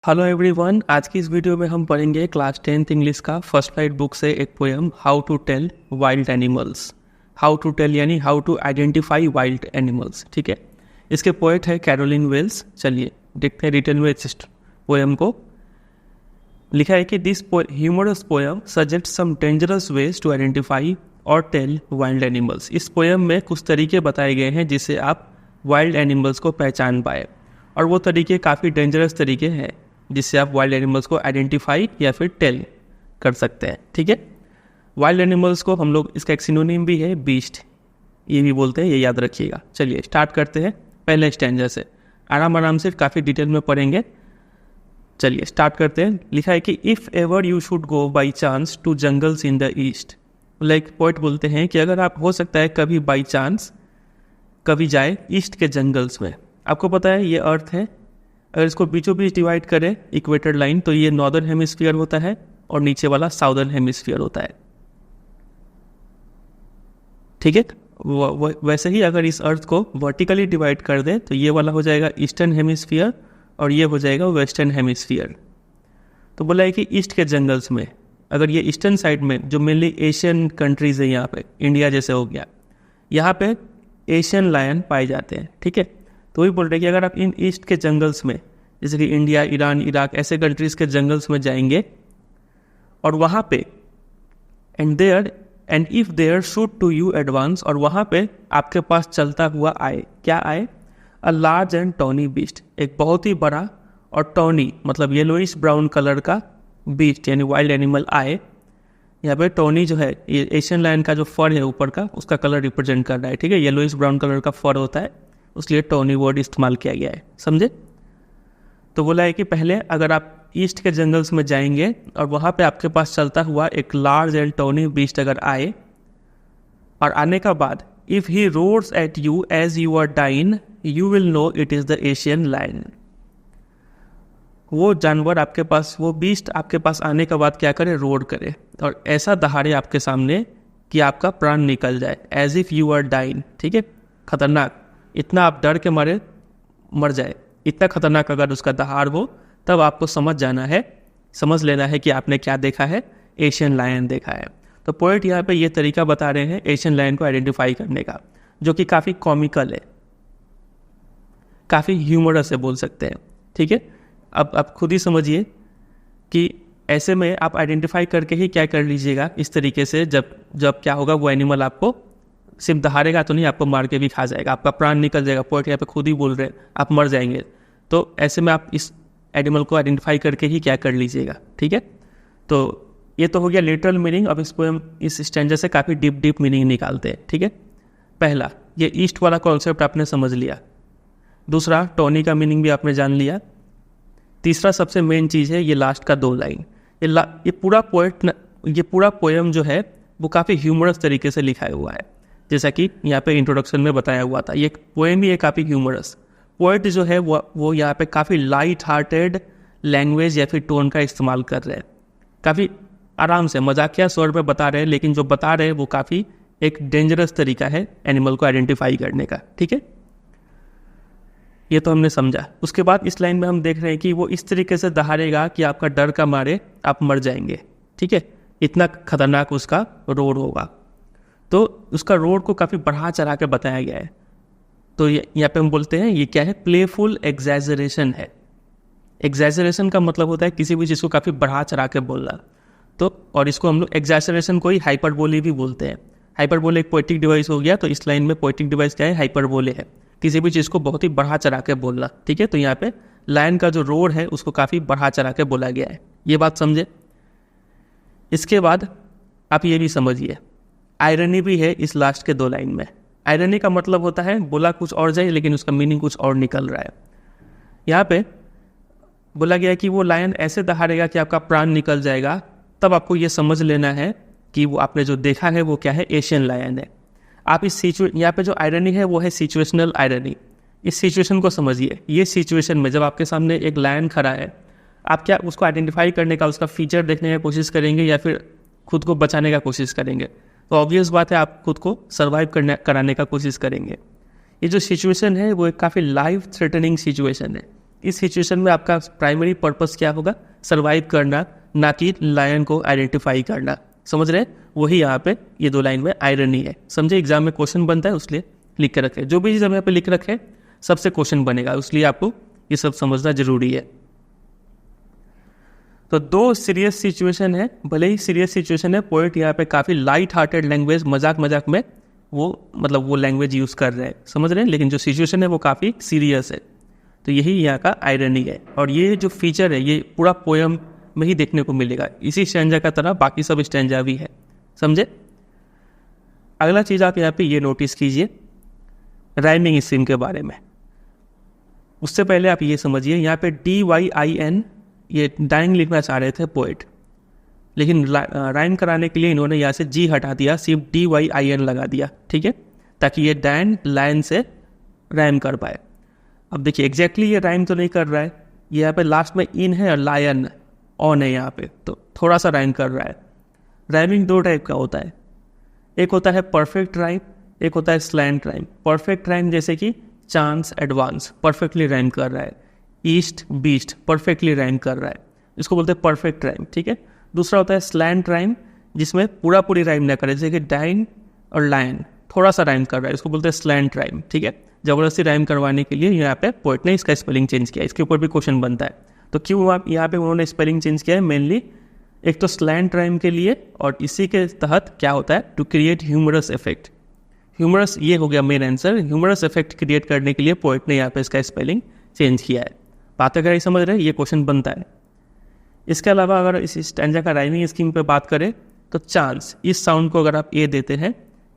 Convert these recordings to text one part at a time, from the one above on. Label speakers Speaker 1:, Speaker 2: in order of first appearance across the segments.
Speaker 1: Hello everyone, आज की इस वीडियो में हम पढ़ेंगे क्लास 10th इंग्लिश का फर्स्ट राइट बुक से एक poem how to tell wild animals. How to tell यानी how to identify wild animals. ठीक है, इसके पोएट है कैरोलिन वेल्स। चलिए देखते हैं रिटर्न में इस पोएम को। लिखा है कि this humorous poem suggest some dangerous ways to identify और टेल वाइल्ड एनिमल्स। इस पोएम में कुछ तरीके बताए गए हैं जिससे आप वाइल्ड एनिमल्स को पहचान पाए, और वो तरीके काफ़ी डेंजरस तरीके हैं जिससे आप वाइल्ड एनिमल्स को आइडेंटिफाई या फिर टेल कर सकते हैं। ठीक है, वाइल्ड एनिमल्स को हम लोग, इसका एक सिनोनिम भी है बीस्ट, ये भी बोलते हैं, ये याद रखिएगा। चलिए स्टार्ट करते हैं पहले स्टैंजा से, आराम आराम से काफ़ी डिटेल में पढ़ेंगे। चलिए स्टार्ट करते हैं। लिखा है कि if ever you should go by chance to jungles in the East. Like poet बोलते हैं कि अगर आप, हो सकता है कभी बाई चांस कभी जाए ईस्ट के जंगल्स में। आपको पता है ये अर्थ है, अगर इसको बीचों बीच डिवाइड करें इक्वेटर लाइन, तो ये नॉर्दर्न हेमिस्फीयर होता है और नीचे वाला साउदर्न हेमिस्फीयर होता है। ठीक है, वैसे ही अगर इस अर्थ को वर्टिकली डिवाइड कर दें तो ये वाला हो जाएगा ईस्टर्न हेमिस्फीयर और ये हो जाएगा वेस्टर्न हेमिस्फीयर। तो बोला है कि ईस्ट के जंगल्स में, अगर ये ईस्टर्न साइड में जो मेनली एशियन कंट्रीज है, यहाँ पे इंडिया जैसे हो गया, यहाँ पे एशियन लायन पाए जाते हैं। ठीक है, तो वही बोल रहे हैं कि अगर आप इन ईस्ट के जंगल्स में, जैसे कि इंडिया, ईरान, इराक, ऐसे कंट्रीज़ के जंगल्स में जाएंगे और वहाँ पे and if there shoot to you advance, और वहाँ पे आपके पास चलता हुआ आए, क्या आए? A large and tawny beast, एक बहुत ही बड़ा और टॉनी मतलब येलोइश ब्राउन कलर का बीस्ट यानी वाइल्ड एनिमल आए। यहाँ पे टॉनी जो है, ये एशियन लायन का जो फर है ऊपर का, उसका कलर रिप्रेजेंट कर रहा है। ठीक है, येलोइश ब्राउन कलर का फर होता है, उसलिए टॉनी वर्ड इस्तेमाल किया गया है। समझे? तो बोला है कि पहले अगर आप ईस्ट के जंगल्स में जाएंगे और वहाँ पे आपके पास चलता हुआ एक लार्ज एंड टॉनी बीस्ट अगर आए, और आने का बाद if he roars at you as you are dying you will know it is the Asian lion. वो जानवर आपके पास, वो बीस्ट आपके पास आने के बाद क्या करे? रोड करे और ऐसा दहाड़े आपके सामने कि आपका प्राण निकल जाए, as if you are dying. ठीक है, खतरनाक, इतना आप डर के मारे मर जाए, इतना खतरनाक अगर उसका दहाड़ हो, तब आपको समझ लेना है कि आपने क्या देखा है? एशियन लायन देखा है। तो पोएट यहाँ पे ये तरीका बता रहे हैं एशियन लायन को आइडेंटिफाई करने का, जो कि काफ़ी कॉमिकल है, काफ़ी ह्यूमरस है बोल सकते हैं। ठीक है, अब आप खुद ही समझिए कि ऐसे में आप आइडेंटिफाई करके ही क्या कर लीजिएगा इस तरीके से, जब क्या होगा, वो एनिमल आपको सिर्फ दहाड़ेगा तो नहीं, आपको मार के भी खा जाएगा, आपका प्राण निकल जाएगा। पोएट यहाँ पे खुद ही बोल रहे हैं आप मर जाएंगे। तो ऐसे में आप इस एनिमल को आइडेंटिफाई करके ही क्या कर लीजिएगा। ठीक है, तो ये तो हो गया लिटरल मीनिंग। अब इस स्टैंजा से काफ़ी डीप मीनिंग निकालते हैं। ठीक है, पहला ये ईस्ट वाला कॉन्सेप्ट आपने समझ लिया, दूसरा टॉनी का मीनिंग भी आपने जान लिया, तीसरा सबसे मेन चीज़ है ये लास्ट का 2 लाइन। ये पूरा पोएम जो है वो काफ़ी ह्यूमरस तरीके से लिखा हुआ है, जैसा कि यहाँ पे इंट्रोडक्शन में बताया हुआ था। ये पोएम भी है काफ़ी ह्यूमरस। पोएट जो है वो यहाँ पे काफ़ी लाइट हार्टेड लैंग्वेज या फिर टोन का इस्तेमाल कर रहे हैं, काफ़ी आराम से मजाकिया स्वर पे बता रहे हैं, लेकिन जो बता रहे हैं वो काफ़ी एक डेंजरस तरीका है एनिमल को आइडेंटिफाई करने का। ठीक है, ये तो हमने समझा। उसके बाद इस लाइन में हम देख रहे हैं कि वो इस तरीके से दहाड़ेगा कि आपका डर का मारे आप मर जाएंगे। ठीक है, इतना खतरनाक उसका रोड होगा। तो उसका रोड को काफ़ी बढ़ा चढ़ा के बताया गया है। तो यहाँ पे हम बोलते हैं ये क्या है? प्लेफुल एग्जैजरेशन है। एग्जैजरेशन का मतलब होता है किसी भी चीज़ को काफ़ी बढ़ा चढ़ा के बोलना। तो और इसको हम लोग एग्जैजरेशन को ही हाइपरबोले भी बोलते हैं। हाइपरबोले एक पोएटिक डिवाइस हो गया, तो इस लाइन में पोएटिक डिवाइस क्या है? हाइपरबोले है, किसी भी चीज़ को बहुत ही बढ़ा चढ़ा के बोलना। ठीक है, तो यहाँ पे लाइन का जो रोड है उसको काफ़ी बढ़ा चढ़ा के बोला गया है। ये बात समझे? इसके बाद आप ये भी समझिए, आयरनी भी है इस लास्ट के 2 लाइन में। आयरनी का मतलब होता है बोला कुछ और जाए लेकिन उसका मीनिंग कुछ और निकल रहा है। यहाँ पे बोला गया कि वो लायन ऐसे दहाड़ेगा कि आपका प्राण निकल जाएगा, तब आपको ये समझ लेना है कि वो आपने जो देखा है वो क्या है? एशियन लायन है। आप यहाँ पे जो आयरनी है वो है सिचुएशनल आयरनी। इस सिचुएशन को समझिए। ये सिचुएशन में जब आपके सामने एक लायन खड़ा है, आप क्या उसको आइडेंटिफाई करने का, उसका फीचर देखने की कोशिश करेंगे या फिर खुद को बचाने का कोशिश करेंगे? तो ऑब्वियस बात है आप खुद को सर्वाइव कराने का कोशिश करेंगे। ये जो सिचुएशन है वो एक काफ़ी लाइफ थ्रेटनिंग सिचुएशन है। इस सिचुएशन में आपका प्राइमरी पर्पस क्या होगा? सर्वाइव करना, ना कि लायन को आइडेंटिफाई करना। समझ रहे हैं? वही यहाँ पे ये 2 लाइन में आयरनी है। समझे? एग्जाम में क्वेश्चन बनता है, उसलिए लिख के रखे। जो भी चीज़ हम यहाँ पे लिख रखे सबसे क्वेश्चन बनेगा, इसलिए आपको ये सब समझना जरूरी है। तो 2 सीरियस सिचुएशन है, भले ही सीरियस सिचुएशन है, पोएट यहाँ पे काफ़ी लाइट हार्टेड लैंग्वेज, मजाक मजाक में वो लैंग्वेज यूज़ कर रहे हैं। समझ रहे हैं? लेकिन जो सिचुएशन है वो काफ़ी सीरियस है। तो यही यहाँ का आयरनी है। और ये जो फीचर है ये पूरा पोएम में ही देखने को मिलेगा। इसी स्टैंजा का तरह बाकी सब स्टैंजा भी है। समझे? अगला चीज़ आप यहाँ पे ये नोटिस कीजिए राइमिंग स्कीम के बारे में। उससे पहले आप ये समझिए, यहाँ पे DYIN ये डाइंग लिखना चाह रहे थे पोएट, लेकिन राइम कराने के लिए इन्होंने यहाँ से G हटा दिया, सिर्फ DYIN लगा दिया। ठीक है? ताकि ये डैन लाइन से राइम कर पाए। अब देखिए एग्जैक्टली ये राइम तो नहीं कर रहा है, ये यहाँ पे लास्ट में इन है और लायन ऑन है यहाँ पे, तो थोड़ा सा राइम कर रहा है। राइमिंग 2 टाइप का होता है, एक होता है परफेक्ट राइम, एक होता है स्लैंट राइम। परफेक्ट राइम जैसे कि चांस एडवांस परफेक्टली राइम कर रहा है, ईस्ट बीस्ट परफेक्टली राइम कर रहा है, इसको बोलते हैं परफेक्ट राइम। ठीक है? दूसरा होता है स्लैंट राइम, जिसमें पूरी राइम ना करे, जैसे कि डाइन और लायन थोड़ा सा राइम कर रहा है, इसको बोलते हैं स्लैंट राइम। ठीक है? जबरदस्ती राइम करवाने के लिए यहाँ पे पोएट ने इसका स्पेलिंग चेंज किया, इसके ऊपर भी क्वेश्चन बनता है। तो क्यों आप यहाँ पे उन्होंने स्पेलिंग चेंज किया है? मेनली एक तो स्लैंट राइम के लिए, और इसी के तहत क्या होता है, to create humorous effect. Humorous ये हो गया main answer. Humorous effect create करने के लिए पोएट ने यहाँ पे इसका स्पेलिंग चेंज किया है। बात अगर ये समझ रहे हैं, ये क्वेश्चन बनता है। इसके अलावा अगर इस स्टैंजा का राइमिंग स्कीम पे बात करें तो चांस, इस साउंड को अगर आप ए देते हैं,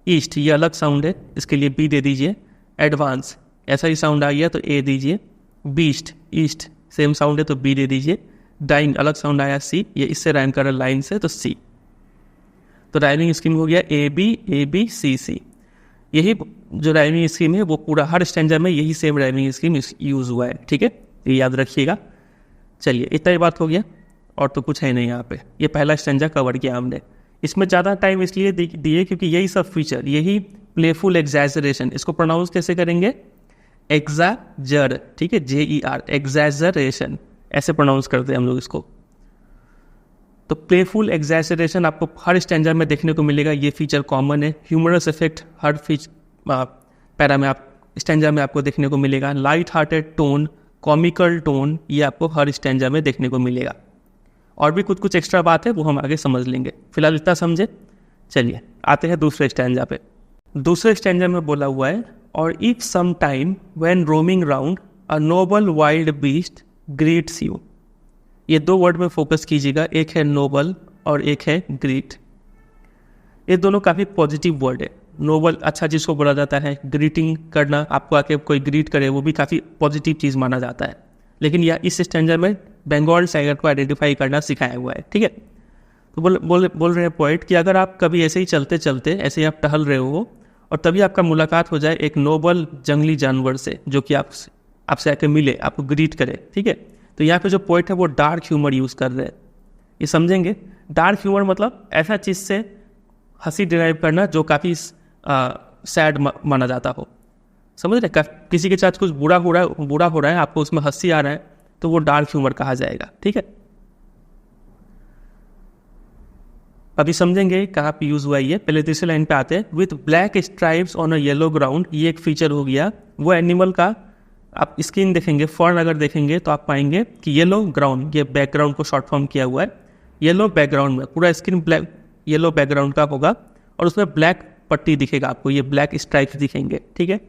Speaker 1: ईस्ट ये अलग साउंड है, इसके लिए बी दे दीजिए। एडवांस ऐसा ही साउंड आ गया तो ए दीजिए। बीस्ट ईस्ट सेम साउंड है तो बी दे दीजिए। डाइंग अलग साउंड आया सी, ये इससे राइम कर रहा है लाइन से, तो सी। तो राइमिंग स्कीम हो गया AB CC। यही जो राइमिंग स्कीम है वो पूरा हर स्टैंजा में यही सेम राइमिंग स्कीम यूज हुआ है। ठीक है? ये याद रखिएगा। चलिए इतना ही बात हो गया, और तो कुछ है नहीं यहाँ पे। ये पहला स्टैंजा कवर किया हमने। इसमें ज़्यादा टाइम इसलिए दिए क्योंकि यही सब फीचर, यही प्लेफुल एग्जैजरेशन, इसको प्रोनाउंस कैसे करेंगे? एग्जैजर। ठीक है? JER एग्जैजरेशन ऐसे प्रोनाउंस करते हैं हम लोग इसको। तो प्लेफुल एग्जैजरेशन आपको हर स्टैंजा में देखने को मिलेगा, ये फीचर कॉमन है। ह्यूमरस इफेक्ट हर पैरा में स्टैंजा में आपको देखने को मिलेगा। Light hearted tone, comical tone, ये आपको हर स्टैंजा में देखने को मिलेगा। और भी कुछ एक्स्ट्रा बात है वो हम आगे समझ लेंगे, फिलहाल इतना समझे। चलिए आते हैं दूसरे स्टैंजा पे। दूसरे स्टैंजा में बोला हुआ है, और if some time when roaming round a noble wild beast greets you. ये 2 वर्ड में फोकस कीजिएगा, एक है नोबल और एक है ग्रीट। ये दोनों काफ़ी पॉजिटिव वर्ड है। नोबल अच्छा चीज़ को बोला जाता है, ग्रीटिंग करना, आपको आके कोई ग्रीट करे वो भी काफ़ी पॉजिटिव चीज़ माना जाता है। लेकिन यह इस स्टैंजा में बंगाल टाइगर को आइडेंटिफाई करना सिखाया हुआ है। ठीक है? तो बोल रहे हैं पोएट कि अगर आप कभी ऐसे ही चलते चलते ऐसे ही आप टहल रहे हो और तभी आपका मुलाकात हो जाए एक नोबल जंगली जानवर से, जो कि आपसे आके मिले, आपको ग्रीट करे। ठीक है? तो यहाँ पे जो पोएट है वो डार्क ह्यूमर यूज़ कर रहे हैं। ये समझेंगे, डार्क ह्यूमर मतलब ऐसा चीज़ से हंसी डिराइव करना जो काफ़ी सैड माना जाता हो। समझ रहे? किसी के साथ कुछ बुरा हो रहा है, आपको उसमें हंसी आ रहा है, तो वो डार्क ह्यूमर कहा जाएगा। ठीक है? अभी समझेंगे कहाँ पे यूज हुआ है ये। पहले तीसरी लाइन पे आते हैं। With black stripes on a yellow ground, ये एक फीचर हो गया। वो एनिमल का आप स्किन देखेंगे, फर अगर देखेंगे तो आप पाएंगे कि येलो ग्राउंड, ये बैकग्राउंड को शॉर्ट फॉर्म किया हुआ है। येलो बैकग्राउंड में पूरा स्किन ब्लैक येलो बैकग्राउंड का होगा और उसमें ब्लैक पट्टी दिखेगा आपको, ये ब्लैक स्ट्राइप्स दिखेंगे। ठीक है?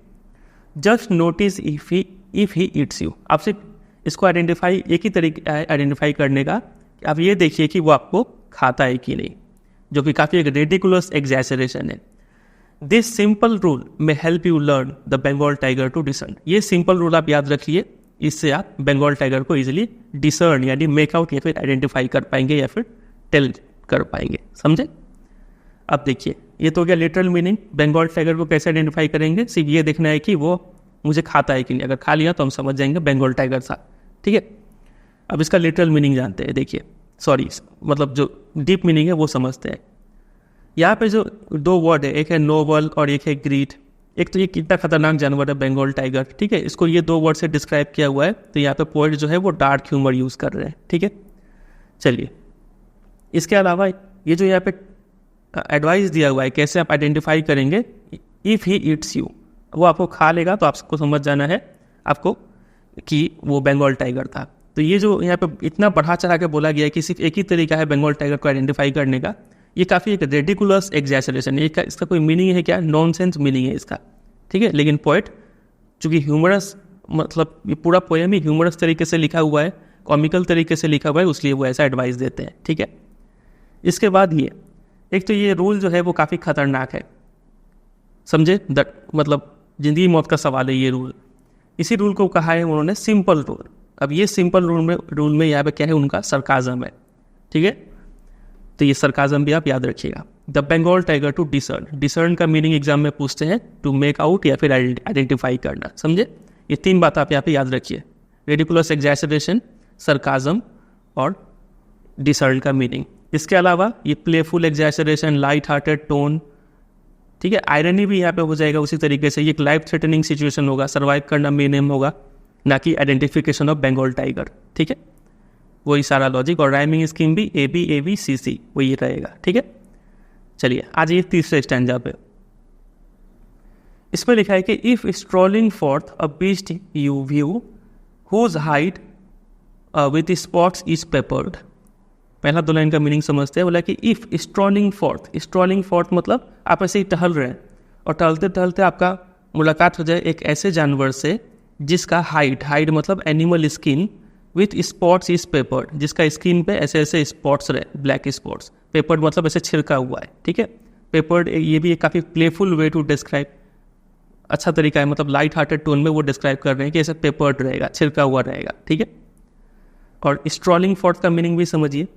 Speaker 1: Just notice if he eats you. आप सिर्फ इसको आइडेंटिफाई, एक ही तरीका है आइडेंटिफाई करने का, आप ये देखिए कि वो आपको खाता है कि नहीं, जो कि काफ़ी एक रेडिकुलस एग्जैजरेशन है। This simple rule may help you learn the Bengal tiger to discern. ये सिंपल रूल आप याद रखिए, इससे आप बंगाल टाइगर को इजीली डिसर्न यानी मेक आउट या फिर आइडेंटिफाई कर पाएंगे या फिर टेल कर पाएंगे। समझे? अब देखिए, ये तो हो गया लिटरल मीनिंग। बंगाल टाइगर को कैसे आइडेंटिफाई करेंगे? सिर्फ ये देखना है कि वो मुझे खाता है कि नहीं। अगर खा लिया तो हम समझ जाएंगे बंगाल टाइगर था। ठीक है? अब इसका लिटरल मीनिंग जानते हैं। देखिए, मतलब जो डीप मीनिंग है वो समझते हैं। यहाँ पे जो 2 वर्ड है, एक है नोबल और एक है ग्रीट, एक तो ये कितना खतरनाक जानवर है बंगाल टाइगर, ठीक है, इसको ये 2 वर्ड से डिस्क्राइब किया हुआ है। तो यहाँ पे पोएट जो है वो डार्क ह्यूमर यूज़ कर रहे हैं, ठीक है। चलिए, इसके अलावा ये जो यहाँ पे एडवाइस दिया हुआ है कैसे आप आइडेंटिफाई करेंगे, इफ़ ही ईट्स यू, वो आपको खा लेगा तो आपको समझ जाना है आपको कि वो बंगाल टाइगर था। तो ये जो यहाँ पे इतना बढ़ा चढ़ा के बोला गया है कि सिर्फ एक ही तरीका है बंगाल टाइगर को आइडेंटिफाई करने का, ये काफ़ी एक रेडिकुलस एग्जैजरेशन है। इसका कोई मीनिंग है क्या? नॉनसेंस मीनिंग है इसका, ठीक है। लेकिन पोएट चूँकि ह्यूमरस, मतलब ये पूरा पोएम ही ह्यूमरस तरीके से लिखा हुआ है, कॉमिकल तरीके से लिखा हुआ है, इसलिए वो ऐसा एडवाइस देते हैं, ठीक है। इसके बाद ये एक तो ये रूल जो है वो काफ़ी खतरनाक है, समझे, मतलब ज़िंदगी मौत का सवाल है ये रूल। इसी रूल को कहा है उन्होंने सिंपल रूल। अब ये सिंपल रूल में यहाँ पे क्या है, उनका सरकाज़म है, ठीक है। तो ये सरकाज़म भी आप याद रखिएगा। The Bengal tiger to discern, discern का मीनिंग एग्जाम में पूछते हैं, टू मेक आउट या फिर आइडेंटिफाई करना, समझे। ये 3 बात आप यहाँ पे याद रखिए, रेडिकुलस एग्जैजरेशन, सरकाज़म और डिसर्न का मीनिंग। इसके अलावा ये playful exaggeration, light hearted tone, ठीक है, आयरनी भी यहाँ पे हो जाएगा उसी तरीके से। ये एक लाइफ थ्रेटनिंग सिचुएशन होगा, सर्वाइव करना मेन एम होगा, ना कि आइडेंटिफिकेशन ऑफ बंगाल टाइगर, ठीक है। वही सारा लॉजिक, और राइमिंग स्कीम भी ABABCC वही रहेगा, ठीक है। चलिए आ जाइए तीसरे स्टैंजा पे। इसमें लिखा है कि if strolling forth a beast you view whose hide with spots is peppered. पहला 2 लाइन का मीनिंग समझते हैं। बोला कि इफ स्ट्रॉलिंग फॉर्थ मतलब आप ऐसे ही टहल रहे हैं और टहलते टहलते आपका मुलाकात हो जाए एक ऐसे जानवर से जिसका हाइट मतलब animal skin with spots is peppered, जिसका स्किन पे ऐसे ऐसे स्पॉट्स रहे, ब्लैक स्पॉट्स। पेपर्ड मतलब ऐसे छिड़का हुआ है, ठीक है। पेपर्ड ये भी एक काफ़ी प्लेफुल वे टू डिस्क्राइब, अच्छा तरीका है, मतलब लाइट हार्टेड टोन में वो डिस्क्राइब कर रहे हैं कि ऐसे पेपर्ड रहेगा, छिड़का हुआ रहेगा, ठीक है। और स्ट्रॉलिंग फॉर्थ का मीनिंग भी समझिए,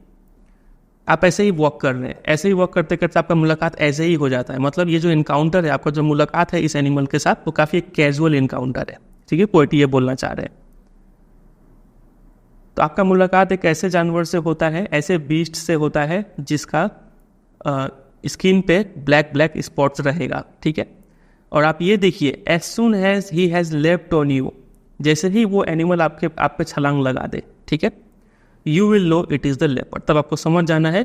Speaker 1: आप ऐसे ही वॉक कर रहे हैं, ऐसे ही वॉक करते करते आपका मुलाकात ऐसे ही हो जाता है। मतलब ये जो इनकाउंटर है, आपका जो मुलाकात है इस एनिमल के साथ, वो काफ़ी कैजुअल इनकाउंटर है, ठीक है। पोएट ये बोलना चाह रहे हैं। तो आपका मुलाकात एक ऐसे जानवर से होता है, ऐसे बीस्ट से होता है जिसका स्किन पे ब्लैक स्पॉट्स रहेगा, ठीक है। और आप ये देखिए, as soon has he has left on you, जैसे ही वो एनिमल आप पे छलांग लगा दे, ठीक है, you will know it is the leopard. तब आपको समझ जाना है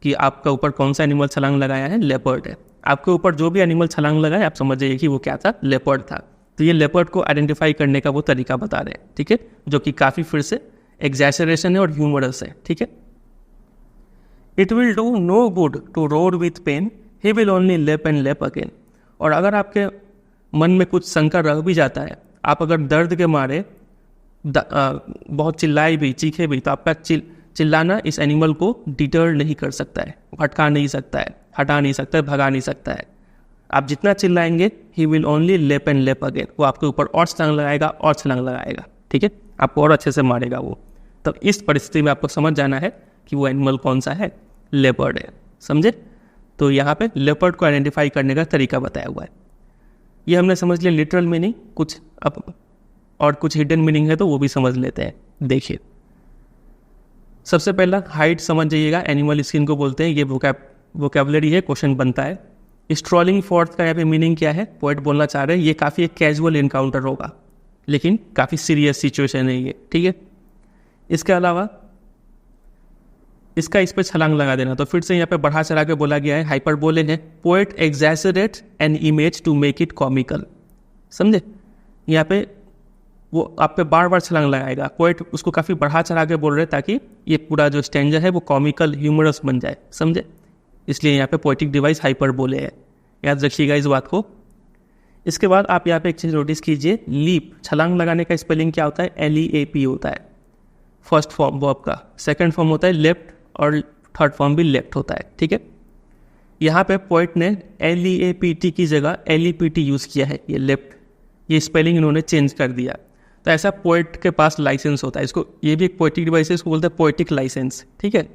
Speaker 1: कि आपका ऊपर कौन सा एनिमल छलांग लगाया है, लेपर्ड है। आपके ऊपर जो भी एनिमल छलांग लगाए आप समझ जाइए कि वो क्या था, लेपर्ड था। तो ये लेपर्ड को आइडेंटिफाई करने का वो तरीका बता रहे हैं, ठीक है, जो कि काफ़ी फिर से एग्जैजरेशन है और ह्यूमरस है, ठीक है। It will do no good to roar with pain, he will only leap and leap again. और अगर आपके मन में कुछ शंका रह भी जाता है, आप अगर दर्द के मारे बहुत चिल्लाए भी, चीखे भी, तो आपका चिल्लाना इस एनिमल को डिटर नहीं कर सकता है, भटका नहीं सकता है, हटा नहीं सकता है, भगा नहीं सकता है। आप जितना चिल्लाएंगे, ही will only leap and leap again, वो आपके ऊपर और छलांग लगाएगा और छलांग लगाएगा, ठीक है, आपको और अच्छे से मारेगा वो। तब इस परिस्थिति में आपको समझ जाना है कि वो एनिमल कौन सा है, लेपर्ड है, समझे। तो यहाँ पे लेपर्ड को आइडेंटिफाई करने का तरीका बताया हुआ है। ये हमने समझ लिया लिटरल मीनिंग, कुछ अब और कुछ हिडन मीनिंग है तो वो भी समझ लेते हैं। देखिए, सबसे पहला हाइट समझ जाइएगा, एनिमल स्किन को बोलते हैं, ये वोकैबुलरी है, क्वेश्चन बनता है। स्ट्रॉलिंग फॉर्थ का यहाँ पे मीनिंग क्या है, पोएट बोलना चाह रहे हैं ये काफ़ी एक कैजुअल इनकाउंटर होगा, लेकिन काफ़ी सीरियस सिचुएशन है ये, ठीक है। इसके अलावा इसका इस पर छलांग लगा देना, तो फिर से यहाँ पे बढ़ा चढ़ा के बोला गया है, हाइपरबोले है। Poet exaggerate an image to make it comical, समझे। यहाँ पे वो आप पे बार बार छलांग लगाएगा, पोएट उसको काफ़ी बढ़ा चढ़ा के बोल रहे हैं ताकि ये पूरा जो स्टैंजा है वो कॉमिकल ह्यूमरस बन जाए, समझे। इसलिए यहाँ पे पोएटिक डिवाइस हाइपरबोले है, याद रखिएगा इस बात को। इसके बाद आप यहाँ पे एक चीज़ नोटिस कीजिए, लीप, छलांग लगाने का स्पेलिंग क्या होता है, LEAP होता है, फर्स्ट फॉर्म वो आपका। सेकंड फॉर्म होता है लेफ्ट और थर्ड फॉर्म भी लेफ्ट होता है, ठीक है। यहाँ पे पोएट ने LEAPT की जगह LEPT यूज़ किया है, ये लेफ्ट, ये स्पेलिंग इन्होंने चेंज कर दिया। तो ऐसा पोएट के पास लाइसेंस होता है, इसको, ये भी एक पोएटिक डिवाइस है, इसको बोलते हैं पोएटिक लाइसेंस, ठीक है।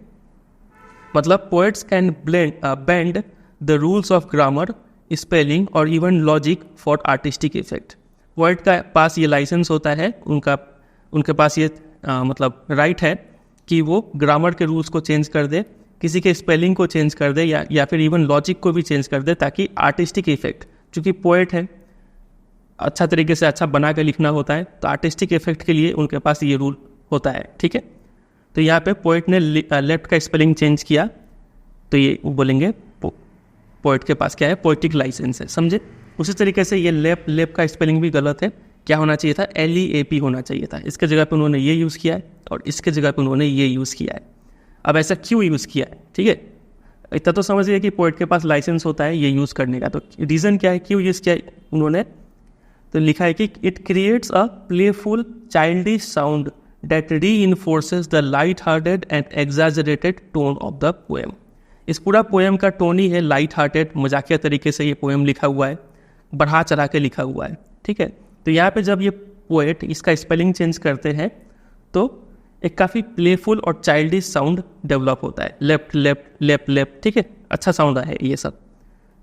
Speaker 1: मतलब poets can bend the rules of grammar, spelling और even logic for artistic effect. Poet का पास ये लाइसेंस होता है, उनके पास ये मतलब राइट है कि वो ग्रामर के रूल्स को चेंज कर दे, किसी के स्पेलिंग को चेंज कर दे, या फिर इवन लॉजिक को भी चेंज कर दे, ताकि आर्टिस्टिक इफेक्ट, चूँकि पोएट है अच्छा तरीके से अच्छा बना के लिखना होता है, तो आर्टिस्टिक इफेक्ट के लिए उनके पास ये रूल होता है, ठीक है। तो यहाँ पे पोएट ने लेफ्ट का स्पेलिंग चेंज किया, तो ये बोलेंगे पोएट के पास क्या है, पोएटिक लाइसेंस है, समझे। उसी तरीके से ये लेप का स्पेलिंग भी गलत है, क्या होना चाहिए था, LEAP होना चाहिए था। इसके जगह पे उन्होंने ये यूज़ किया है और इसके जगह पे उन्होंने ये यूज़ किया है। अब ऐसा क्यों यूज़ किया है, ठीक है, इतना तो समझिए कि पोएट के पास लाइसेंस होता है ये यूज़ करने का, तो रीज़न क्या है, क्यों यूज़ किया है उन्होंने। तो लिखा है कि it creates a playful childish sound that reinforces the light hearted and exaggerated tone of the poem. इस पूरा पोएम का टोन ही है लाइट हार्टेड, मजाकिया तरीके से ये पोएम लिखा हुआ है, बढ़ा चढ़ा के लिखा हुआ है, ठीक है। तो यहाँ पे जब ये पोएट इसका स्पेलिंग चेंज करते हैं तो एक काफ़ी प्लेफुल और चाइल्डिश साउंड डेवलप होता है, लेफ्ट लेफ्ट लेफ्ट लेफ्ट, ठीक है, अच्छा साउंड है ये सब।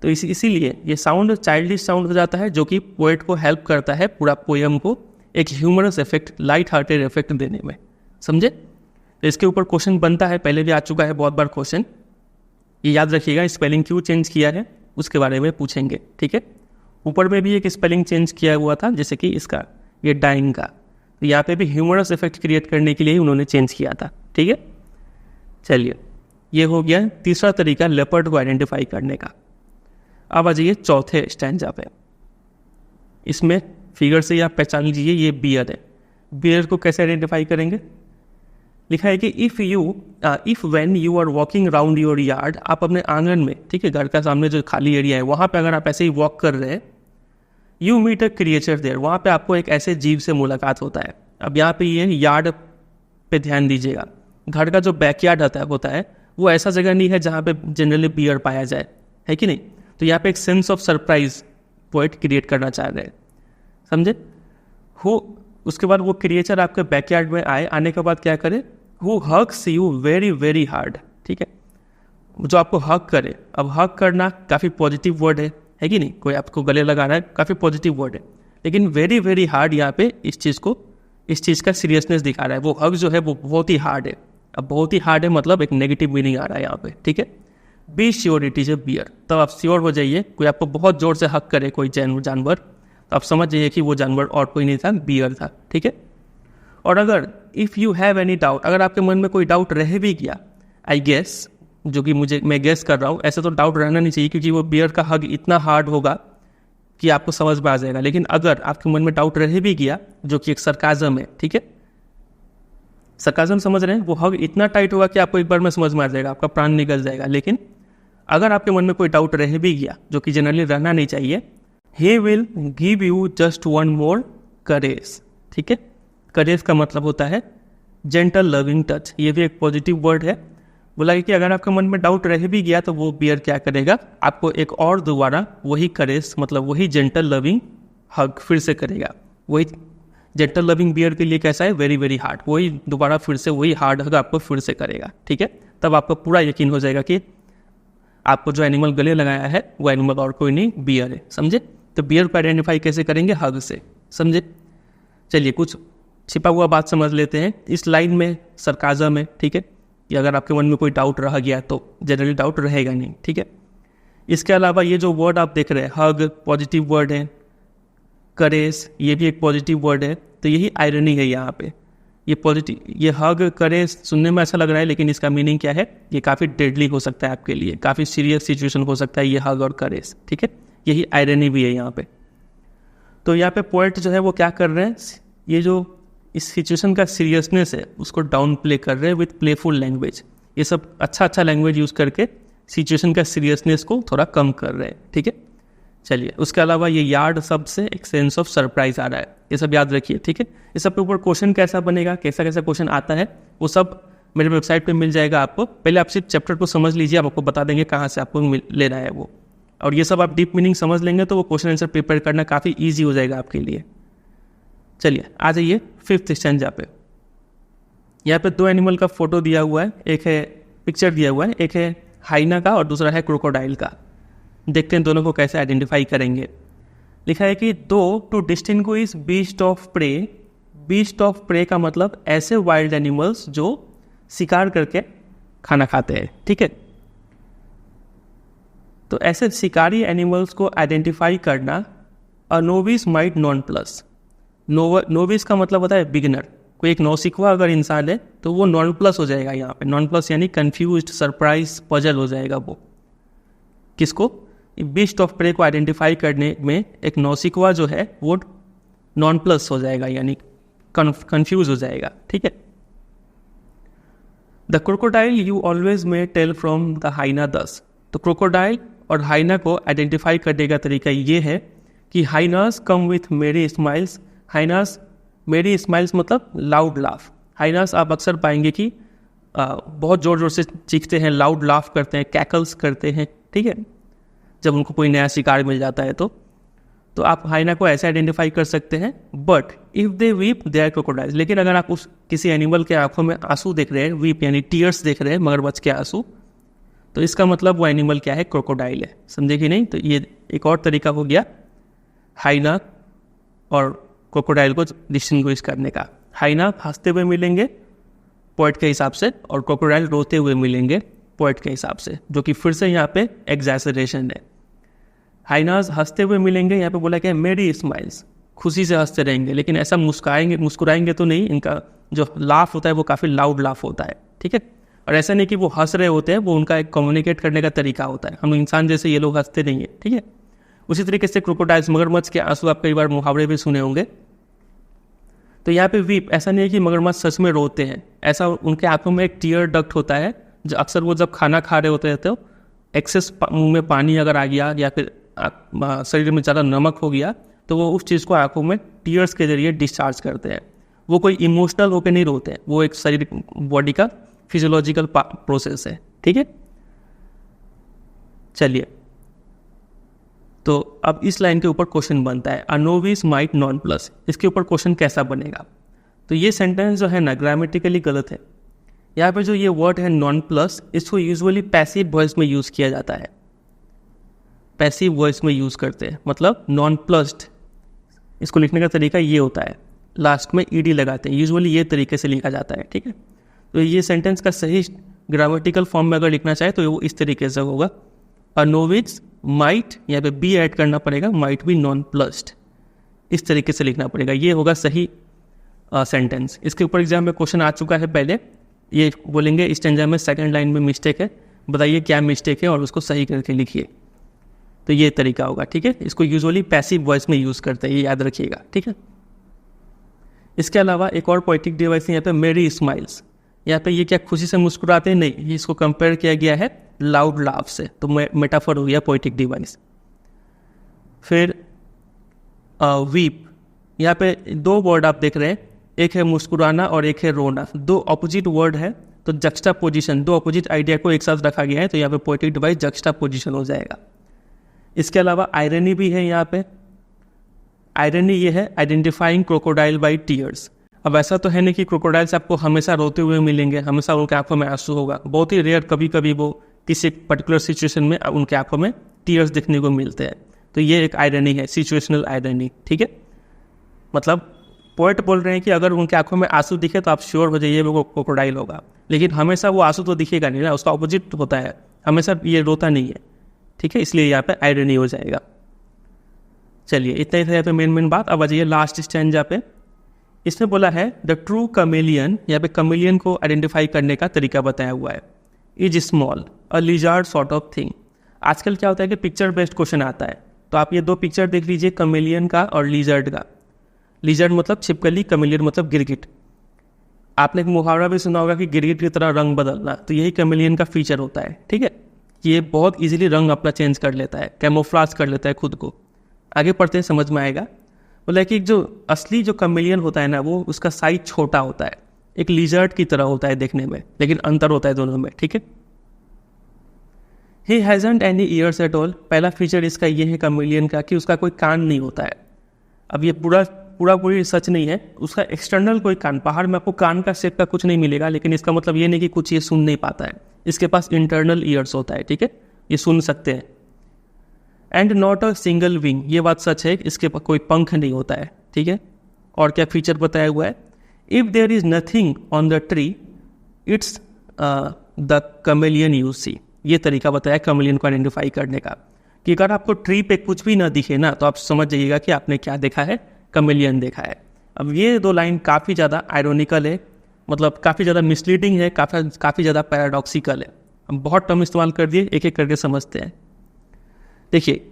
Speaker 1: तो इसीलिए ये साउंड चाइल्डिश साउंड हो जाता है, जो कि पोएट को हेल्प करता है पूरा पोएम को एक humorous effect, light hearted effect देने में, समझे। तो इसके ऊपर क्वेश्चन बनता है, पहले भी आ चुका है बहुत बार क्वेश्चन, ये याद रखिएगा, स्पेलिंग क्यों चेंज किया है उसके बारे में पूछेंगे, ठीक है। ऊपर में भी एक स्पेलिंग चेंज किया हुआ था, जैसे कि इसका ये डाइंग का, तो यहाँ पे भी ह्यूमरस इफेक्ट क्रिएट करने के लिए ही उन्होंने चेंज किया था, ठीक है। चलिए, ये हो गया तीसरा तरीका लेपर्ड को आइडेंटिफाई करने का। अब आ जाइए चौथे स्टैंजा पे। इसमें फिगर से आप पहचान लीजिए ये बियर है। बियर को कैसे आइडेंटिफाई करेंगे, लिखा है कि if when you are walking round your yard, आप अपने आंगन में, ठीक है, घर का सामने जो खाली एरिया है वहाँ पे अगर आप ऐसे ही वॉक कर रहे हैं, you meet a creature there, वहाँ पे आपको एक ऐसे जीव से मुलाकात होता है। अब यहाँ पे ये यार्ड पे ध्यान दीजिएगा, घर का जो बैकयार्ड होता है वो ऐसा जगह नहीं है जहाँ पे जनरली बियर पाया जाए, है कि नहीं। तो यहाँ पे एक sense of surprise poet create करना चाह रहे हैं, समझे। उसके बाद वो क्रिएचर आपके बैकयार्ड में आने के बाद क्या करे, वो hugs you very very hard, ठीक है, जो आपको हग करे। अब हग करना काफ़ी पॉजिटिव वर्ड है कि नहीं, कोई आपको गले लगा रहा है, काफ़ी पॉजिटिव वर्ड है, लेकिन वेरी वेरी हार्ड यहाँ पे इस चीज़ का सीरियसनेस दिखा रहा है। वो हग जो है वो बहुत ही हार्ड है। अब बहुत ही हार्ड है मतलब एक नेगेटिव मीनिंग आ रहा है यहाँ पे, ठीक है। Be sure it is a bear, तब आप श्योर हो जाइए, कोई आपको बहुत ज़ोर से हग करे कोई जानवर, तो आप समझ जाइए कि वो जानवर और कोई नहीं था, बियर था, ठीक है। और अगर if you have any doubt, अगर आपके मन में कोई डाउट रह भी गया, आई गेस, जो कि मैं गेस कर रहा हूँ, ऐसे तो डाउट रहना नहीं चाहिए क्योंकि वो बियर का हग इतना हार्ड होगा कि आपको समझ में आ जाएगा। लेकिन अगर आपके मन में डाउट रह भी गया, जो कि एक सरकाज़म है, ठीक है, सरकाज़म समझ रहे हैं, वो हग इतना टाइट होगा कि आपको एक बार में समझ में आ जाएगा, आपका प्राण निकल जाएगा। लेकिन अगर आपके मन में कोई डाउट रह भी गया, जो कि जनरली रहना नहीं चाहिए, he will give you just one more courage, ठीक है। करेज का मतलब होता है जेंटल लविंग टच, ये भी एक पॉजिटिव वर्ड है। बोला कि अगर आपके मन में डाउट रह भी गया तो वो बियर क्या करेगा, आपको एक और दोबारा वही करेज, मतलब वही जेंटल लविंग हग फिर से करेगा। वही जेंटल लविंग बियर के लिए कैसा है, वेरी वेरी हार्ड, वही दोबारा फिर से वही हार्ड हग आपको फिर से करेगा, ठीक है। तब आपको पूरा यकीन हो जाएगा कि आपको जो एनिमल गले लगाया है वो एनिमल और कोई नहीं, बियर है, समझे। तो बियर को आइडेंटिफाई कैसे करेंगे, हग से, समझे। चलिए कुछ छिपा हुआ बात समझ लेते हैं इस लाइन में, सरकाज़म है, ठीक है, कि अगर आपके मन में कोई डाउट रह गया तो जनरली डाउट रहेगा नहीं, ठीक है। इसके अलावा ये जो वर्ड आप देख रहे हैं, हग पॉजिटिव वर्ड है, करेज ये भी एक पॉजिटिव वर्ड है, तो यही आयरनी है यहाँ पे। ये पॉजिटिव, ये हग करेज सुनने में अच्छा लग रहा है, लेकिन इसका मीनिंग क्या है, ये काफ़ी डेडली हो सकता है आपके लिए, काफ़ी सीरियस सिचुएशन हो सकता है ये हग और करेज, ठीक है। यही आयरनी भी है यहाँ पे। तो यहाँ पे पोएट जो है वो क्या कर रहे हैं, ये जो इस सिचुएशन का सीरियसनेस है उसको डाउन प्ले कर रहे हैं विथ प्लेफुल लैंग्वेज। ये सब अच्छा लैंग्वेज यूज़ करके सिचुएशन का सीरियसनेस को थोड़ा कम कर रहे हैं, ठीक है। चलिए, उसके अलावा ये यार्ड शब्द से एक सेंस ऑफ सरप्राइज आ रहा है, ये सब याद रखिए, ठीक है। इस सब के ऊपर क्वेश्चन कैसा बनेगा, कैसा क्वेश्चन आता है, वो सब मेरे वेबसाइट पे मिल जाएगा आपको। पहले आप सिर्फ चैप्टर को समझ लीजिए, आप आपको बता देंगे कहाँ से आपको लेना है वो, और ये सब आप डीप मीनिंग समझ लेंगे तो वो क्वेश्चन आंसर प्रिपेयर करना काफ़ी ईजी हो जाएगा आपके लिए। चलिए आ जाइए फिफ्थ स्टैंजा पे। यहाँ पे दो एनिमल का फोटो दिया हुआ है, एक है पिक्चर दिया हुआ है, एक है हाइना का और दूसरा है क्रोकोडाइल का। देखते हैं दोनों को कैसे आइडेंटिफाई करेंगे। लिखा है कि though to distinguish beast of prey, beast of prey का मतलब ऐसे वाइल्ड एनिमल्स जो शिकार करके खाना खाते हैं, ठीक है। तो ऐसे शिकारी एनिमल्स को आइडेंटिफाई करना अ novice might non plus. Novice का मतलब होता है बिगिनर। कोई एक नौसिखवा अगर इंसान है तो वो नॉन प्लस हो जाएगा। यहाँ पे नॉन प्लस यानी कंफ्यूज्ड, सरप्राइज, पजल हो जाएगा वो। किसको? बीस्ट ऑफ प्रे को आइडेंटिफाई करने में एक नौसिखवा जो है वो नॉन प्लस हो जाएगा, यानी कंफ्यूज हो जाएगा। ठीक है। The crocodile you always may tell from the hyena thus. तो क्रोकोडाइल और हाइना को आइडेंटिफाई करने का तरीका ये है कि हाइनास कम विथ मेरी स्माइल्स। हाइनास, मेरी स्माइल्स मतलब लाउड लाफ। हाइनास आप अक्सर पाएंगे कि बहुत ज़ोर ज़ोर से चीखते हैं, लाउड लाफ करते हैं, कैकल्स करते हैं। ठीक है, जब उनको कोई नया शिकार मिल जाता है तो आप हाइना को ऐसे आइडेंटिफाई कर सकते हैं। But if they weep they are crocodiles. लेकिन अगर आप उस किसी एनिमल के आंखों में आंसू देख रहे हैं, वीप यानी टीयर्स देख रहे हैं, मगरमच्छ के आंसू, तो इसका मतलब वो एनिमल क्या है? क्रोकोडाइल है। समझे कि नहीं? तो ये एक और तरीका हो गया हाइना और क्रोकोडाइल को डिस्टिंग्विश करने का। हाइना हंसते हुए मिलेंगे पोएट के हिसाब से, और क्रोकोडाइल रोते हुए मिलेंगे पोएट के हिसाब से, जो कि फिर से यहाँ पे एग्जैसरेशन है। हाइनाज हंसते हुए मिलेंगे, यहाँ पे बोला क्या है? मेरी स्माइल्स, खुशी से हंसते रहेंगे, लेकिन ऐसा मुस्कुराएंगे तो नहीं। इनका जो लाफ होता है वो काफ़ी लाउड लाफ होता है। ठीक है, और ऐसा नहीं कि वो हंस रहे होते हैं, वो उनका एक कम्युनिकेट करने का तरीका होता है। हम इंसान जैसे ये लोग हंसते नहीं है। ठीक है, उसी तरीके से क्रोकोडाइल्स, मगरमच्छ के आंसू आप कई बार मुहावरे भी सुने होंगे। तो यहाँ पे वीप, ऐसा नहीं है कि मगरमच्छ सच में रोते हैं, ऐसा उनके आंखों में एक टीयर डक्ट होता है, जो अक्सर वो जब खाना खा रहे होते हैं तो एक्सेस मुंह में पानी अगर आ गया या फिर शरीर में ज़्यादा नमक हो गया तो वो उस चीज़ को आंखों में टीयर्स के जरिए डिस्चार्ज करते हैं। वो कोई इमोशनल होकर नहीं रोते हैं, वो एक शरीर बॉडी का फिजियोलॉजिकल प्रोसेस है। ठीक है, चलिए, तो अब इस लाइन के ऊपर क्वेश्चन बनता है, अ नोविस माइट नॉन प्लस। इसके ऊपर क्वेश्चन कैसा बनेगा? तो ये सेंटेंस जो है ना ग्रामेटिकली गलत है। यहाँ पे जो ये वर्ड है नॉन प्लस, इसको यूजुअली पैसिव वॉइस में यूज़ किया जाता है। पैसिव वॉइस में यूज़ करते हैं, मतलब नॉन प्लस्ड। इसको लिखने का तरीका ये होता है, लास्ट में ईडी लगाते हैं, यूजुअली ये तरीके से लिखा जाता है। ठीक है, तो ये सेंटेंस का सही ग्रामेटिकल फॉर्म में अगर लिखना चाहे तो वो इस तरीके से होगा, अ नोविस माइट, यहाँ पे बी ऐड करना पड़ेगा, माइट बी नॉन प्लस्ड, इस तरीके से लिखना पड़ेगा। ये होगा सही सेंटेंस। इसके ऊपर एग्जाम में क्वेश्चन आ चुका है पहले। ये बोलेंगे इस स्टैंजा में सेकंड लाइन में मिस्टेक है, बताइए क्या मिस्टेक है और उसको सही करके लिखिए। तो ये तरीका होगा। ठीक है, इसको यूजुअली पैसिव वॉइस में यूज़ करते हैं, ये याद रखिएगा। ठीक है, इसके अलावा एक और पोएटिक डिवाइस है यहाँ पे, मेरी स्माइल्स। यहाँ पे ये क्या खुशी से मुस्कुराते हैं? नहीं, ये इसको कंपेयर किया गया है लाउड लाफ से, तो मेटाफर हो गया पोएटिक डिवाइस। फिर वीप, यहाँ पे दो वर्ड आप देख रहे हैं, एक है मुस्कुराना और एक है रोना, दो अपोजिट वर्ड है, तो जक्स्टा पोजिशन, दो अपोजिट आइडिया को एक साथ रखा गया है, तो यहाँ पे पोएटिक डिवाइस जक्स्टा पोजिशन हो जाएगा। इसके अलावा आयरनी भी है यहाँ पे। आयरनी ये है आइडेंटिफाइंग क्रोकोडाइल बाई टीयर्स। अब ऐसा तो है नहीं कि क्रोकोडाइल्स आपको हमेशा रोते हुए मिलेंगे, हमेशा उनके आंखों में आंसू होगा। बहुत ही रेयर, कभी कभी वो किसी पर्टिकुलर सिचुएशन में उनके आंखों में टीयर्स दिखने को मिलते हैं। तो ये एक आयरनी है, सिचुएशनल आयरनी। ठीक है, मतलब पोएट बोल रहे हैं कि अगर उनके आंखों में आंसू दिखे तो आप श्योर हो जाइए वो क्रोकोडाइल होगा, लेकिन हमेशा वो आंसू तो दिखेगा नहीं ना, उसका ऑपोजिट होता है, हमेशा ये रोता नहीं है। ठीक है, इसलिए यहाँ पे आयरनी हो जाएगा। चलिए, इतना ही था यहाँ पे मेन बात। अब आ जाइए लास्ट स्टैंजा पे। इसमें बोला है द ट्रू कमेलियन, यहाँ पे कमेलियन को आइडेंटिफाई करने का तरीका बताया हुआ है, is small a lizard sort of thing. आजकल क्या होता है कि पिक्चर बेस्ड क्वेश्चन आता है, तो आप ये दो पिक्चर देख लीजिए, कमेलियन का और लिजर्ड का। लिजर्ड मतलब छिपकली, कमेलियन मतलब गिरगिट। आपने एक मुहावरा भी सुना होगा कि गिरगिट की तरह रंग बदलना, तो यही कमेलियन का फीचर होता है। ठीक है, ये बहुत इजीली रंग अपना चेंज कर लेता है, कैमोफ्लाज कर लेता है खुद को। आगे पढ़ते हैं समझ में आएगा। बोला कि जो असली जो कमेलियन होता है ना, वो उसका साइज छोटा होता है, एक लिजर्ड की तरह होता है देखने में, लेकिन अंतर होता है दोनों में। ठीक है, he hasn't any years at all. पहला फीचर इसका ये है कमेलियन का कि उसका कोई कान नहीं होता है। अब ये पूरी सच नहीं है, उसका एक्सटर्नल कोई कान, पहाड़ में आपको कान का शेप का कुछ नहीं मिलेगा, लेकिन इसका मतलब ये नहीं कि कुछ ये सुन नहीं पाता है, इसके पास इंटरनल ईयर्स होता है। ठीक है, ये सुन सकते हैं। And not a single wing, ये बात सच है, इसके पास कोई पंख नहीं होता है। ठीक है, और क्या फीचर बताया हुआ है, if there is nothing on the tree it's the chameleon you see. ये तरीका बताया कमेलियन को आइडेंटिफाई करने का। कि अगर आपको ट्री पे कुछ भी ना दिखे ना तो आप समझ जाइएगा कि आपने क्या देखा है, कैमेलियन देखा है। अब ये दो लाइन काफ़ी ज़्यादा आयरोनिकल है, मतलब काफ़ी ज़्यादा मिसलीडिंग है, काफ़ी ज़्यादा पैराडॉक्सिकल है। हम बहुत टर्म इस्तेमाल कर दिए, एक एक करके समझते हैं। देखिए,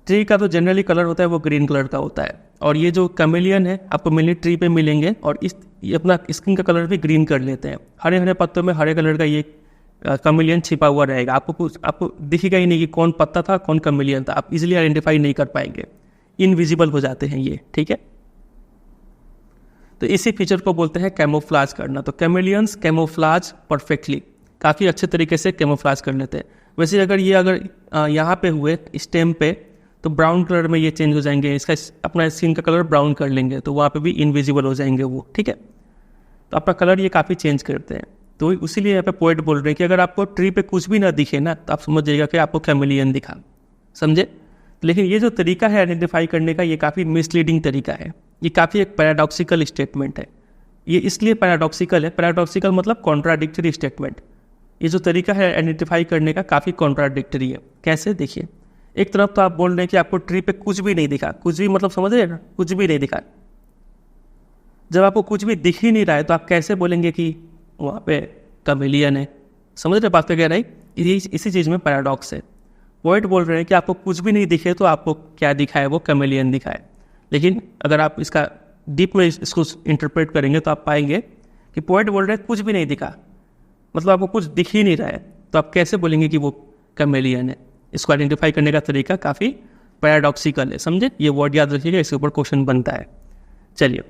Speaker 1: ट्री का तो जनरली कलर होता है वो ग्रीन कलर का होता है, और ये जो कैमेलियन है आपको मेनली ट्री पे मिलेंगे, और ये अपना स्किन का कलर भी ग्रीन कर लेते हैं। हरे हरे पत्तों में हरे कलर का ये कैमेलियन छिपा हुआ रहेगा। आपको दिखेगा ही नहीं कि कौन पत्ता था कौन कैमेलियन था, आप इजीली आइडेंटिफाई नहीं कर पाएंगे, इनविजिबल हो जाते हैं ये, ठीक है। तो इसी फीचर को बोलते हैं कैमोफ्लाज करना। तो कैमेलियंस कैमोफ्लाज परफेक्टली, काफ़ी अच्छे तरीके से कैमोफ्लाज कर लेते हैं। वैसे अगर यहाँ पे हुए स्टेम पे तो ब्राउन कलर में ये चेंज हो जाएंगे, इसका अपना स्किन का कलर ब्राउन कर लेंगे तो वहाँ पे भी इनविजिबल हो जाएंगे वो, ठीक है। तो अपना कलर ये काफ़ी चेंज करते हैं। तो इसीलिए यहाँ पे पोएट बोल रहे हैं कि अगर आपको ट्री पे कुछ भी ना दिखे ना तो आप समझ जाइएगा कि आपको कैमेलियन दिखा, समझे। लेकिन ये जो तरीका है आइडेंटिफाई करने का, ये काफ़ी मिसलीडिंग तरीका है, ये काफ़ी एक पैराडॉक्सिकल स्टेटमेंट है। ये इसलिए पैराडॉक्सिकल है, पैराडॉक्सिकल मतलब कॉन्ट्राडिक्टरी स्टेटमेंट। ये जो तरीका है आइडेंटिफाई करने का काफ़ी कॉन्ट्राडिक्टरी है। कैसे, देखिए, एक तरफ तो आप बोल रहे हैं कि आपको ट्री पे कुछ भी नहीं दिखा, कुछ भी मतलब समझ रहे हैं ना, कुछ भी नहीं दिखा। जब आपको कुछ भी दिख ही नहीं रहा है तो आप कैसे बोलेंगे कि वहाँ पे कैमेलियन है? समझ रहे बात कह रहा है, इसी चीज़ में पैराडॉक्स है। पोएट बोल रहे हैं कि आपको कुछ भी नहीं दिखे तो आपको क्या दिखा है, वो कैमेलियन दिखा है। लेकिन अगर आप इसका डीप में इसको इंटरप्रेट करेंगे तो आप पाएंगे कि पोएट बोल रहे हैं कुछ भी नहीं दिखा, मतलब आपको कुछ दिख ही नहीं रहा है, तो आप कैसे बोलेंगे कि वो कैमेलियन है? इसको आइडेंटिफाई करने का तरीका काफ़ी पैराडॉक्सिकल है, समझे। ये वर्ड याद रखिएगा, इसके ऊपर क्वेश्चन बनता है। चलिए,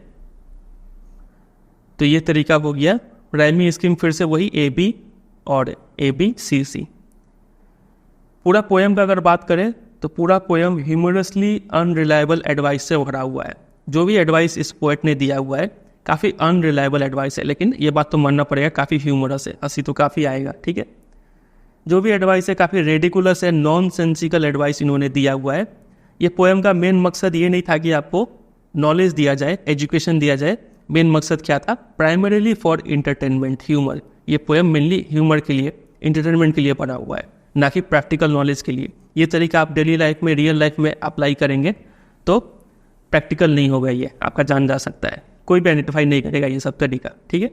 Speaker 1: तो ये तरीका हो गया। राइमिंग स्कीम फिर से वही AB और ABCC। पूरा पोएम का अगर बात करें तो पूरा पोएम ह्यूमरसली अनरिलायबल एडवाइस से भरा हुआ है। जो भी एडवाइस इस पोएट ने दिया हुआ है काफ़ी अनरिलायबल एडवाइस है, लेकिन ये बात तो मानना पड़ेगा, काफ़ी ह्यूमरस है, हंसी तो काफ़ी आएगा, ठीक है। जो भी एडवाइस है काफ़ी रेडिकुलस है, नॉन सेंसिकल एडवाइस इन्होंने दिया हुआ है। ये पोएम का मेन मकसद ये नहीं था कि आपको नॉलेज दिया जाए, एजुकेशन दिया जाए। मेन मकसद क्या था? Primarily for entertainment, humour. ये पोएम मेनली ह्यूमर के लिए, इंटरटेनमेंट के लिए पढ़ा हुआ है, ना कि प्रैक्टिकल नॉलेज के लिए। ये तरीका आप डेली लाइफ में, रियल लाइफ में अप्लाई करेंगे तो प्रैक्टिकल नहीं होगा, ये आपका जान जा सकता है, कोई भी आइडेंटिफाई नहीं करेगा ये सब तरीका, ठीक है।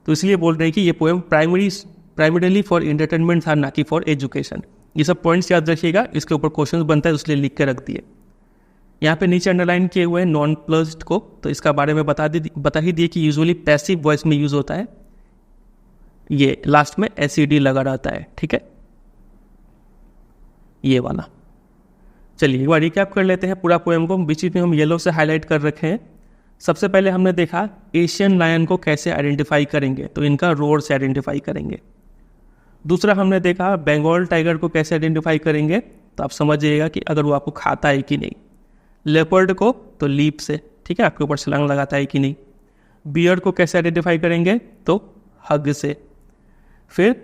Speaker 1: तो इसलिए बोल रहे हैं कि ये पोएम प्राइमरीली फॉर इंटरटेनमेंट था, ना कि फॉर एजुकेशन। ये सब पॉइंट्स याद रखिएगा, इसके ऊपर क्वेश्चन बनता है, इसलिए लिख के रख दिए। यहाँ पे नीचे अंडरलाइन किए हुए हैं नॉन प्लस्ड को, तो इसका बारे में बता ही दिए कि यूजुअली पैसिव वॉइस में यूज होता है, ये लास्ट में SED लगा रहता है, ठीक है, ये वाला। चलिए एक बार रिकैप कर लेते हैं पूरा पोएम को। बीच में हम येलो से हाईलाइट कर रखे हैं। सबसे पहले हमने देखा एशियन लायन को कैसे आइडेंटिफाई करेंगे, तो इनका रोर से आइडेंटिफाई करेंगे। दूसरा हमने देखा बंगाल टाइगर को कैसे आइडेंटिफाई करेंगे, तो आप समझिएगा कि अगर वो आपको खाता है कि नहीं। लेपर्ड को तो लीप से, ठीक है, आपके ऊपर छलांग लगाता है कि नहीं। बियर को कैसे आइडेंटिफाई करेंगे, तो हग से। फिर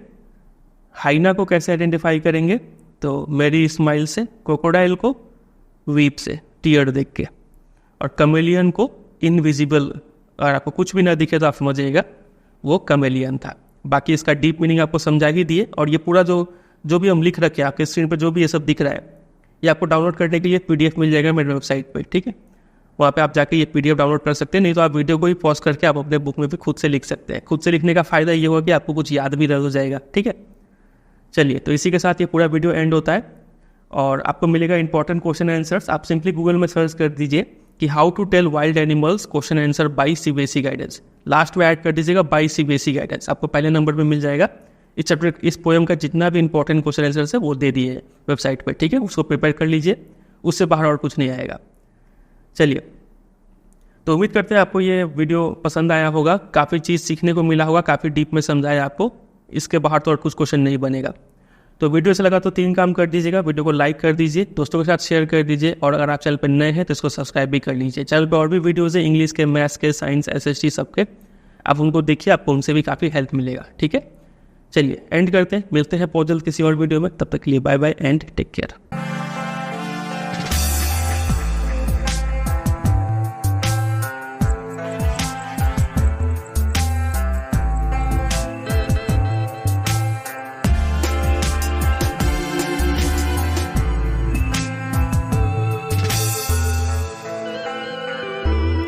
Speaker 1: हाइना को कैसे आइडेंटिफाई करेंगे, तो मेरी स्माइल से। क्रोकोडाइल को वीप से, टीयर देख के। और कैमेलियन को इनविजिबल, अगर आपको कुछ भी ना दिखे तो आप समझिएगा वो कैमेलियन था। बाकी इसका डीप मीनिंग आपको समझा ही दिए। और ये पूरा जो भी हम लिख रखे हैं आपके स्क्रीन पर, जो भी ये सब दिख रहा है, ये आपको डाउनलोड करने के लिए PDF मिल जाएगा मेरे वेबसाइट पर, ठीक है। वहाँ पे आप जाके ये PDF डाउनलोड कर सकते हैं, नहीं तो आप वीडियो को ही पॉज करके आप अपने बुक में भी खुद से लिख सकते हैं। खुद से लिखने का फ़ायदा ये होगा कि आपको कुछ याद भी रह जाएगा, ठीक है। चलिए, तो इसी के साथ ये पूरा वीडियो एंड होता है और आपको मिलेगा इंपॉर्टेंट क्वेश्चन आंसर्स। आप सिंपली गूगल में सर्च कर दीजिए कि how to tell wild animals question answer by CBSE guidance. Last में ऐड कर दीजिएगा बाय CBSE गाइडेंस, आपको पहले नंबर पे मिल जाएगा। इस चैप्टर, इस पोएम का जितना भी इंपॉर्टेंट क्वेश्चन आंसर्स है वो दे दिए है वेबसाइट पर, ठीक है। उसको प्रिपेयर कर लीजिए, उससे बाहर और कुछ नहीं आएगा। चलिए, तो उम्मीद करते हैं आपको ये वीडियो पसंद आया होगा, काफ़ी चीज़ सीखने को मिला होगा, काफ़ी डीप में समझाया आपको। इसके बाहर तो और कुछ क्वेश्चन नहीं बनेगा। तो वीडियो से लगा तो 3 काम कर दीजिएगा। वीडियो को लाइक कर दीजिए, दोस्तों के साथ शेयर कर दीजिए, और अगर आप चैनल पर नए हैं तो इसको सब्सक्राइब भी कर लीजिए। चैनल पर और भी वीडियोज़ है इंग्लिश के, मैथ्स के, साइंस, SST सबके, आप उनको देखिए, आपको उनसे भी काफ़ी हेल्प मिलेगा, ठीक है। चलिए एंड करते हैं, मिलते हैं बहुत जल्द किसी और वीडियो में। तब तक के लिए bye bye and take care.